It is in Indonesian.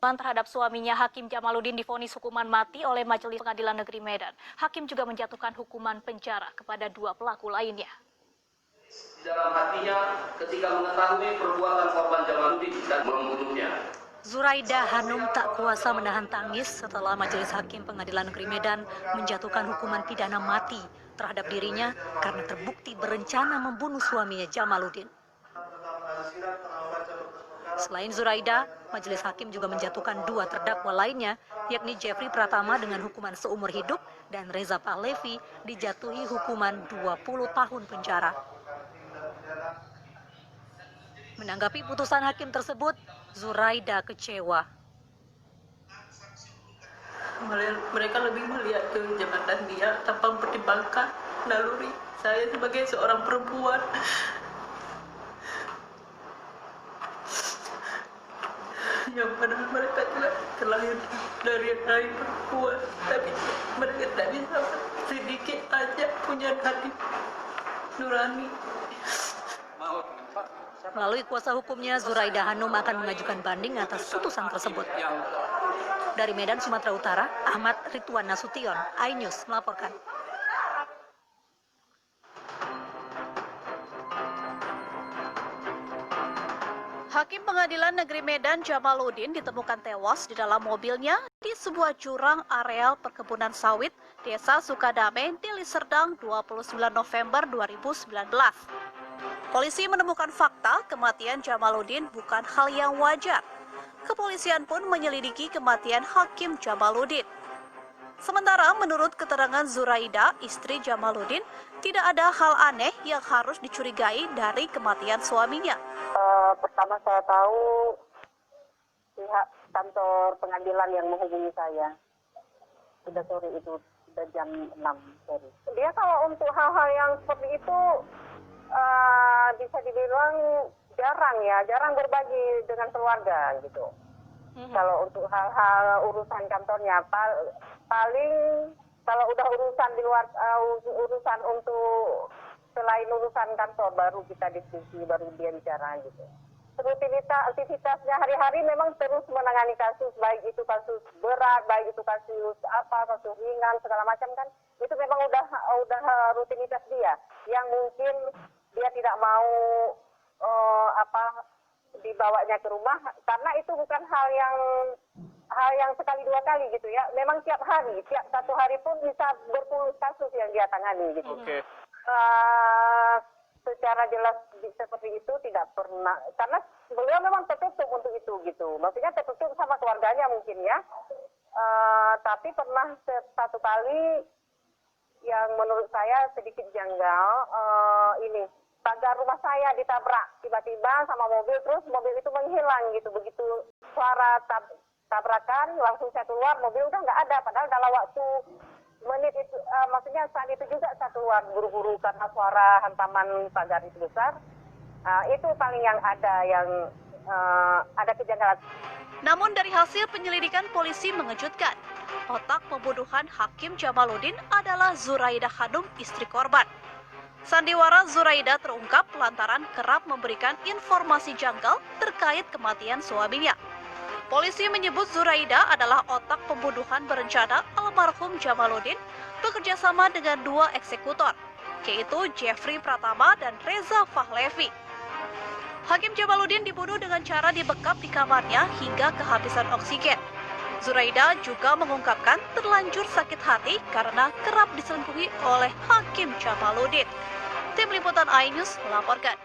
Terhadap suaminya Hakim Jamaluddin divonis hukuman mati oleh Majelis Pengadilan Negeri Medan. Hakim juga menjatuhkan hukuman penjara kepada 2 pelaku lainnya. Di dalam hatinya ketika mengetahui perbuatan korban Jamaluddin dan membunuhnya. Zuraida Hanum tak kuasa menahan tangis setelah Majelis Hakim Pengadilan Negeri Medan menjatuhkan hukuman pidana mati terhadap dirinya karena terbukti berencana membunuh suaminya Jamaluddin. Selain Zuraida, Majelis Hakim juga menjatuhkan 2 terdakwa lainnya, yakni Jeffrey Pratama dengan hukuman seumur hidup dan Reza Pahlevi dijatuhi hukuman 20 tahun penjara. Menanggapi putusan hakim tersebut, Zuraida kecewa. Mereka lebih melihat ke jabatan dia tanpa mempertimbangkan naluri saya sebagai seorang perempuan. Yang mana mereka terlahir dari rahim perempuan, tapi mereka tak bisa sedikit aja punya hati nurani. Melalui kuasa hukumnya, Zuraida Hanum akan mengajukan banding atas putusan tersebut. Dari Medan, Sumatera Utara, Ahmad Ridwan Nasution, iNews melaporkan. Hakim Pengadilan Negeri Medan Jamaluddin ditemukan tewas di dalam mobilnya di sebuah jurang areal perkebunan sawit Desa Sukadame, Deli Serdang, 29 November 2019. Polisi menemukan fakta kematian Jamaluddin bukan hal yang wajar. Kepolisian pun menyelidiki kematian Hakim Jamaluddin. Sementara menurut keterangan Zuraida, istri Jamaluddin, tidak ada hal aneh yang harus dicurigai dari kematian suaminya. Pertama saya tahu pihak kantor pengadilan yang menghubungi saya. Sudah sore itu, sudah jam 6 sore. Dia kalau untuk hal-hal yang seperti itu bisa dibilang jarang berbagi dengan keluarga gitu. Kalau untuk hal-hal urusan kantornya, paling kalau udah urusan di luar, urusan untuk selain urusan kantor baru kita diskusi, baru dia bicara gitu. Aktivitasnya hari-hari memang terus menangani kasus, baik itu kasus berat, baik itu kasus kasus ringan segala macam kan, itu memang udah rutinitas dia. Yang mungkin dia tidak mau dibawanya ke rumah karena itu bukan hal yang sekali dua kali gitu ya. Memang tiap satu hari pun bisa berpuluh kasus yang dia tangani gitu. Secara jelas seperti itu tidak pernah, karena beliau memang tertutup untuk itu gitu. Maksudnya tertutup sama keluarganya mungkin ya. Tapi pernah satu kali yang menurut saya sedikit janggal, ini pagar rumah saya ditabrak tiba-tiba sama mobil, terus mobil itu menghilang gitu. Begitu suara tabrakan langsung saya keluar, mobil udah nggak ada, padahal dalam waktu menit itu, maksudnya saat itu juga saya keluar buru-buru karena suara hantaman pagar itu besar. Itu paling yang ada kejanggalan. Namun dari hasil penyelidikan polisi mengejutkan, otak pembunuhan Hakim Jamaluddin adalah Zuraida Hanum, istri korban. Sandiwara Zuraida terungkap lantaran kerap memberikan informasi janggal terkait kematian suaminya. Polisi menyebut Zuraida adalah otak pembunuhan berencana almarhum Jamaluddin bekerja sama dengan 2 eksekutor, yaitu Jeffrey Pratama dan Reza Pahlevi. Hakim Jamaluddin dibunuh dengan cara dibekap di kamarnya hingga kehabisan oksigen. Zuraida juga mengungkapkan terlanjur sakit hati karena kerap diselingkuhi oleh Hakim Jamaluddin. Tim Liputan iNews melaporkan.